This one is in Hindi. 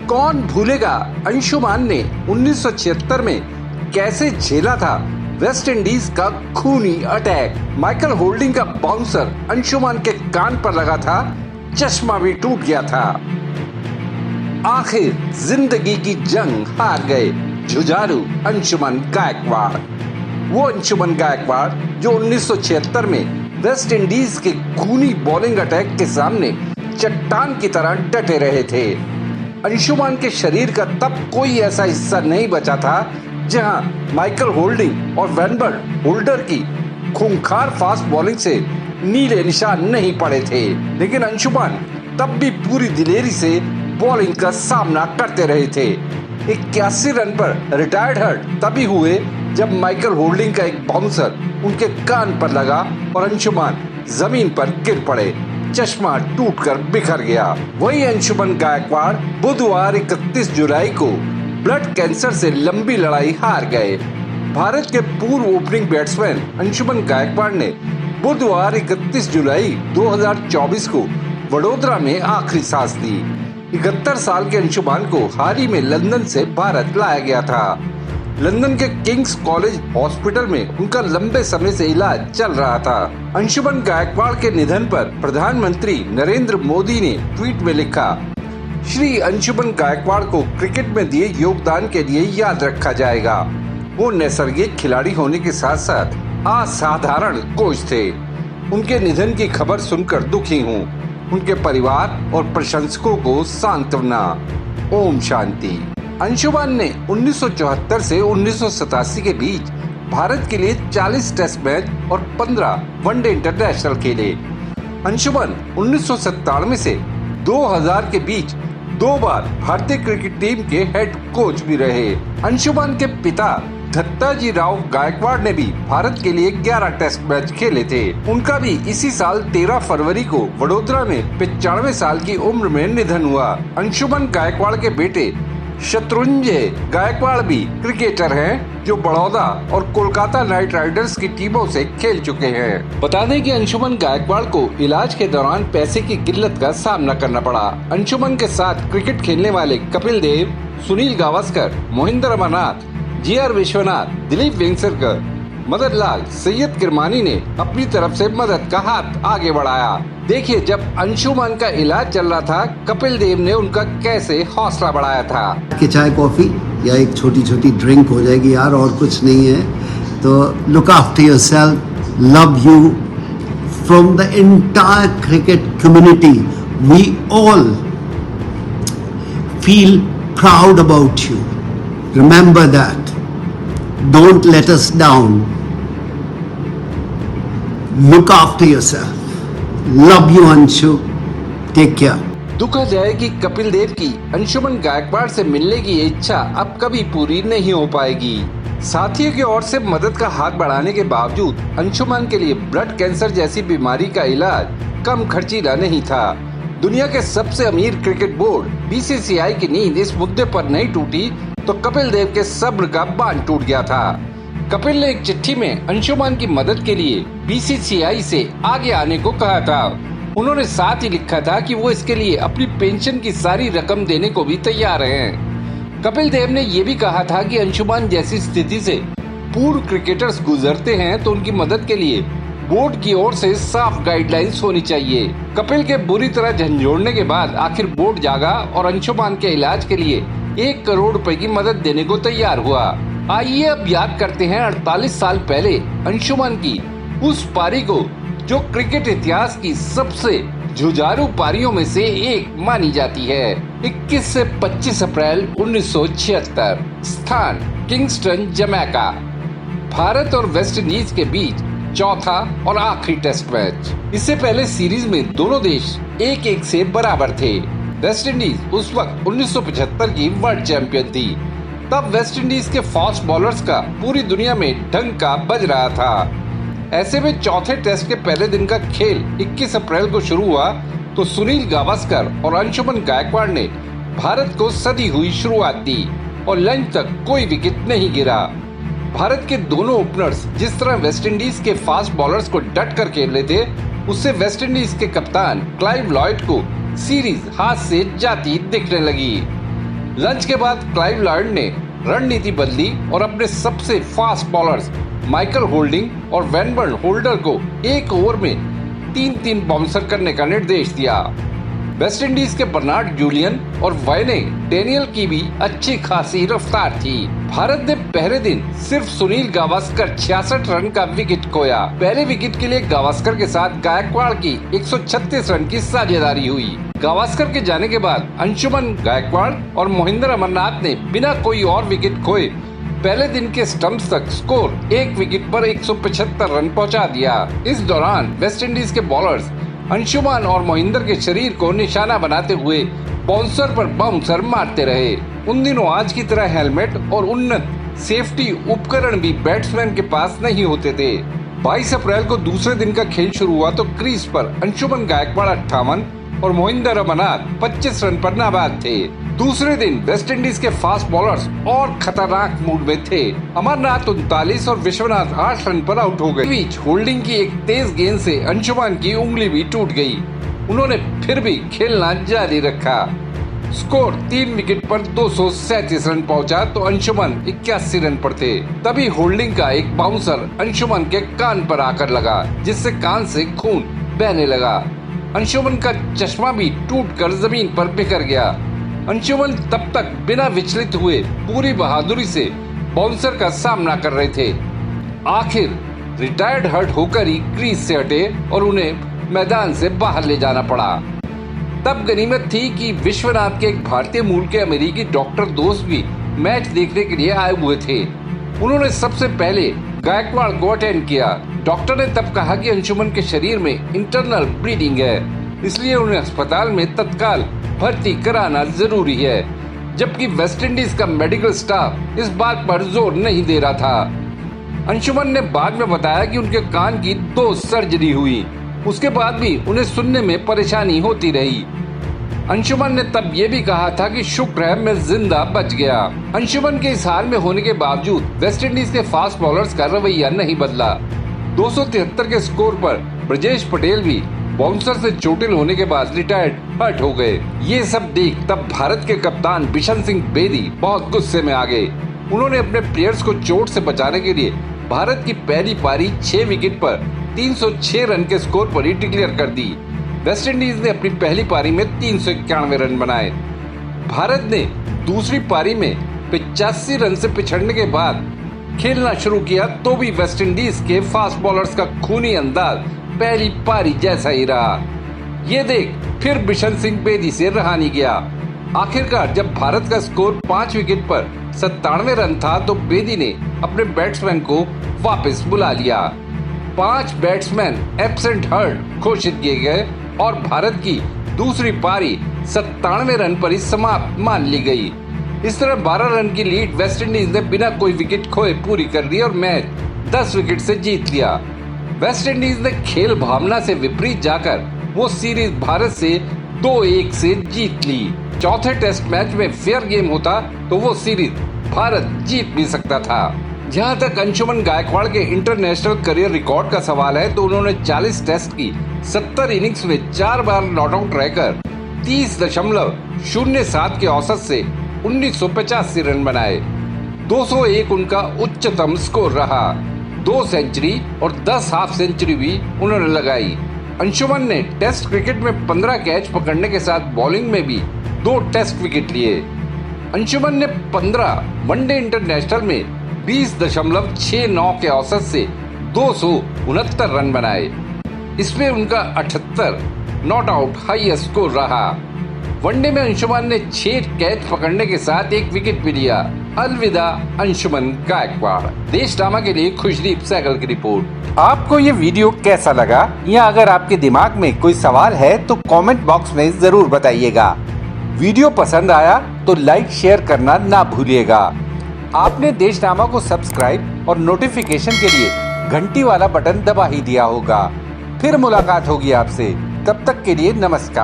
कौन भूलेगा अंशुमान ने 1976 में कैसे झेला था वेस्ट इंडीज का खूनी अटैक। माइकल होल्डिंग का बाउंसर अंशुमान के कान पर लगा था, चश्मा भी टूट गया था। आखिर जिंदगी की जंग हार गए जुझारू अंशुमान गायकवाड़। वो अंशुमान गायकवाड़ जो 1976 में वेस्ट इंडीज के खूनी बॉलिंग अटैक के सामने चट्टान की तरह डटे रहे थे। अंशुमान के शरीर का तब कोई ऐसा हिस्सा नहीं बचा था जहां माइकल होल्डिंग और वैनबर्ड होल्डर की खूंखार फास्ट बॉलिंग से नीले निशान नहीं पड़े थे। लेकिन अंशुमान तब भी पूरी दिलेरी से बॉलिंग का सामना करते रहे थे। 81 रन पर रिटायर्ड हर्ट तभी हुए जब माइकल होल्डिंग का एक बाउंसर उनके कान पर लगा और अंशुमान जमीन पर गिर पड़े, चश्मा टूटकर बिखर गया। वही अंशुमान गायकवाड़ बुधवार 31 जुलाई को ब्लड कैंसर से लंबी लड़ाई हार गए। भारत के पूर्व ओपनिंग बैट्समैन अंशुमान गायकवाड़ ने बुधवार 31 जुलाई 2024 को वडोदरा में आखिरी सांस ली। 71 साल के अंशुमान को हाल ही में लंदन से भारत लाया गया था। लंदन के किंग्स कॉलेज हॉस्पिटल में उनका लंबे समय से इलाज चल रहा था। अंशुमान गायकवाड़ के निधन पर प्रधानमंत्री नरेंद्र मोदी ने ट्वीट में लिखा, श्री अंशुमान गायकवाड़ को क्रिकेट में दिए योगदान के लिए याद रखा जाएगा। वो नैसर्गिक खिलाड़ी होने के साथ साथ असाधारण कोच थे। उनके निधन की खबर सुनकर दुखी हूँ। उनके परिवार और प्रशंसकों को सांत्वना। ओम शांति। अंशुमान ने 1974 से 1987 के बीच भारत के लिए 40 टेस्ट मैच और 15 वनडे इंटरनेशनल खेले। अंशुमान 1997 से 2000 के बीच 2 बार भारतीय क्रिकेट टीम के हेड कोच भी रहे। अंशुमान के पिता दत्ताजी राव गायकवाड़ ने भी भारत के लिए 11 टेस्ट मैच खेले थे। उनका भी इसी साल 13 फरवरी को वडोदरा में 95 साल की उम्र में निधन हुआ। अंशुमान गायकवाड़ के बेटे शत्रुंजय गायकवाड़ भी क्रिकेटर हैं, जो बड़ौदा और कोलकाता नाइट राइडर्स की टीमों से खेल चुके हैं। बता दें कि अंशुमान गायकवाड़ को इलाज के दौरान पैसे की किल्लत का सामना करना पड़ा। अंशुमान के साथ क्रिकेट खेलने वाले कपिल देव, सुनील गावस्कर, मोहिंदर अमरनाथ, जी.आर. विश्वनाथ, दिलीप वेंगसरकर, मदन लाल, सैयद किरमानी ने अपनी तरफ से मदद का हाथ आगे बढ़ाया। देखिए, जब अंशुमान का इलाज चल रहा था, कपिल देव ने उनका कैसे हौसला बढ़ाया था। कि चाय कॉफी या एक छोटी छोटी ड्रिंक हो जाएगी यार, और कुछ नहीं है। तो look after yourself, love you from the entire cricket community. We all feel proud about you. Remember that. Don't let us down. Look after yourself. Love you, Anshu. Take care. दुखद है कि कपिल देव की अंशुमान गायकवाड़ से मिलने की इच्छा अब कभी पूरी नहीं हो पाएगी। साथियों की ओर से मदद का हाथ बढ़ाने के बावजूद अंशुमान के लिए ब्लड कैंसर जैसी बीमारी का इलाज कम खर्चीला नहीं था। दुनिया के सबसे अमीर क्रिकेट बोर्ड बीसीसीआई की नींद इस मुद्दे पर नहीं टूटी तो कपिल देव के सब्र का बांध टूट गया था। कपिल ने एक चिट्ठी में अंशुमान की मदद के लिए बीसीसीआई से आगे आने को कहा था। उन्होंने साथ ही लिखा था कि वो इसके लिए अपनी पेंशन की सारी रकम देने को भी तैयार हैं। कपिल देव ने ये भी कहा था कि अंशुमान जैसी स्थिति से पूर्व क्रिकेटर्स गुजरते हैं तो उनकी मदद के लिए बोर्ड की ओर से साफ गाइडलाइंस होनी चाहिए। कपिल के बुरी तरह झंझोड़ने के बाद आखिर बोर्ड जागा और अंशुमान के इलाज के लिए 1 करोड़ रुपए की मदद देने को तैयार हुआ। आइए अब याद करते हैं 48 साल पहले अंशुमान की उस पारी को, जो क्रिकेट इतिहास की सबसे जुझारू पारियों में से एक मानी जाती है। 21 से 25 अप्रैल 1976, स्थान किंगस्टन, जमैका। भारत और वेस्ट इंडीज के बीच चौथा और आखिरी टेस्ट मैच। इससे पहले सीरीज में दोनों देश 1-1 से बराबर थे। वेस्ट इंडीज उस वक्त 1975 की वर्ल्ड चैंपियन थी। तब वेस्ट इंडीज के फास्ट बॉलर्स का पूरी दुनिया में डंका बज रहा था। ऐसे में चौथे टेस्ट के पहले दिन का खेल 21 अप्रैल को शुरू हुआ तो सुनील गावस्कर और अंशुमान गायकवाड़ ने भारत को सदी हुई शुरुआत दी और लंच तक कोई विकेट नहीं गिरा। भारत के दोनों ओपनर्स जिस तरह वेस्ट इंडीज के फास्ट बॉलर्स को डट कर खेल रहे थे, उससे वेस्ट इंडीज के कप्तान क्लाइव लॉयड को सीरीज हाथ से जाती दिखने लगी। लंच के बाद क्लाइव लॉयड ने रणनीति बदली और अपने सबसे फास्ट बॉलर्स माइकल होल्डिंग और वैनबर्न होल्डर को एक ओवर में 3-3 बाउंसर करने का निर्देश दिया। वेस्टइंडीज के बर्नार्ड जूलियन और वाइने डेनियल की भी अच्छी खासी रफ्तार थी। भारत ने पहले दिन सिर्फ सुनील गावस्कर 66 रन का विकेट खोया। पहले विकेट के लिए गावस्कर के साथ गायकवाड़ की 136 रन की साझेदारी हुई। गावस्कर के जाने के बाद अंशुमन गायकवाड़ और मोहिंदर अमरनाथ ने बिना कोई और विकेट खोए पहले दिन के स्टंप्स तक स्कोर एक विकेट पर 175 रन पहुंचा दिया। इस दौरान वेस्टइंडीज के बॉलर्स अंशुमान और मोहिंदर के शरीर को निशाना बनाते हुए बाउंसर पर बाउंसर मारते रहे। उन दिनों आज की तरह हेलमेट और उन्नत सेफ्टी उपकरण भी बैट्समैन के पास नहीं होते थे। 22 अप्रैल को दूसरे दिन का खेल शुरू हुआ तो क्रीज पर अंशुमन गायकवाड़ 58 और मोहिंदर अमरनाथ 25 रन पर नाबाद थे। दूसरे दिन वेस्टइंडीज के फास्ट बॉलर्स और खतरनाक मूड में थे। अमरनाथ 39 और विश्वनाथ 8 रन पर आउट हो गए। बीच होल्डिंग की एक तेज गेंद से अंशुमान की उंगली भी टूट गई। उन्होंने फिर भी खेलना जारी रखा। स्कोर 3 विकेट पर 237 रन पहुंचा तो अंशुमन 81 रन पर थे। तभी होल्डिंग का एक बाउंसर अंशुमन के कान पर आकर लगा, जिससे कान से खून बहने लगा। अंशुमन का चश्मा भी टूटकर जमीन पर बिखर गया। अंशुमन तब तक बिना विचलित हुए पूरी बहादुरी से बाउंसर का सामना कर रहे थे। आखिर रिटायर्ड हर्ट होकर ही क्रीज से हटे और उन्हें मैदान से बाहर ले जाना पड़ा। तब गनीमत थी कि विश्वनाथ के एक भारतीय मूल के अमेरिकी डॉक्टर दोस्त भी मैच देखने के लिए आए हुए थे। उन्होंने सबसे पहले गायकवाड़ को अटेंड किया। डॉक्टर ने तब कहा कि अंशुमन के शरीर में इंटरनल ब्लीडिंग है, इसलिए उन्हें अस्पताल में तत्काल भर्ती कराना जरूरी है। जबकि वेस्टइंडीज का मेडिकल स्टाफ इस बात पर जोर नहीं दे रहा था। अंशुमन ने बाद में बताया कि उनके कान की 2 सर्जरी हुई, उसके बाद भी उन्हें सुनने में परेशानी होती रही। अंशुमन ने तब ये भी कहा था कि शुक्र है मैं जिंदा बच गया। अंशुमन के इस हाल में होने के बावजूद वेस्टइंडीज के फास्ट बॉलर्स का रवैया नहीं बदला। 273 के स्कोर पर ब्रजेश पटेल भी बाउंसर से चोटिल होने के बाद रिटायर्ड हर्ट हो गए। ये सब देख तब भारत के कप्तान बिशन सिंह बेदी बहुत गुस्से में आ गए। उन्होंने अपने प्लेयर्स को चोट से बचाने के लिए भारत की पहली पारी 6 विकेट पर 306 रन के स्कोर पर ही डिक्लेयर कर दी। वेस्टइंडीज ने अपनी पहली पारी में 391 रन बनाए। भारत ने दूसरी पारी में 85 रन से पिछड़ने के बाद खेलना शुरू किया तो भी वेस्टइंडीज के फास्ट बॉलर्स का खूनी अंदाज पहली पारी जैसा ही रहा। ये देख फिर बिशन सिंह बेदी से रहा नहीं गया। आखिरकार जब भारत का स्कोर 5 विकेट पर 97 रन था तो बेदी ने अपने बैट्समैन को वापस बुला लिया। 5 बैट्समैन एब्सेंट हर्ट घोषित किए गए और भारत की दूसरी पारी 97 रन पर ही समाप्त मान ली गई। इस तरह 12 रन की लीड वेस्टइंडीज ने बिना कोई विकेट खोए पूरी कर ली और मैच 10 विकेट से जीत लिया। वेस्टइंडीज ने खेल भावना से विपरीत जाकर वो सीरीज भारत से 2-1 से जीत ली। चौथे टेस्ट मैच में फेयर गेम होता तो वो सीरीज भारत जीत भी सकता था। जहां तक अंशुमन गायकवाड़ के इंटरनेशनल करियर रिकॉर्ड का सवाल है तो उन्होंने 40 टेस्ट की 70 इनिंग्स में 4 बार नॉट आउट रहकर 30.07 के औसत से 1985 रन बनाए। 201 उनका उच्चतम स्कोर रहा। 2 सेंचुरी और 10 हाफ सेंचुरी भी उन्होंने लगाई। अंशुमन ने टेस्ट क्रिकेट में 15 कैच पकड़ने के साथ बॉलिंग में भी 2 टेस्ट विकेट लिए। अंशुमन ने 15 वनडे इंटरनेशनल में 20.69 के औसत से 269 रन बनाए। इसमें उनका 78 नॉट आउट हाईएस्ट स्कोर रहा। वनडे में अंशुमन ने 6 कैच पकड़ने के साथ 1 विकेट भी लिया। अलविदा अंशुमन गायकवाड़। देशनामा के लिए खुशदीप सहगल की रिपोर्ट। आपको ये वीडियो कैसा लगा या अगर आपके दिमाग में कोई सवाल है तो कमेंट बॉक्स में जरूर बताइएगा। वीडियो पसंद आया तो लाइक शेयर करना ना भूलिएगा। आपने देशनामा को सब्सक्राइब और नोटिफिकेशन के लिए घंटी वाला बटन दबा ही दिया होगा। फिर मुलाकात होगी आपसे, तब तक के लिए नमस्कार।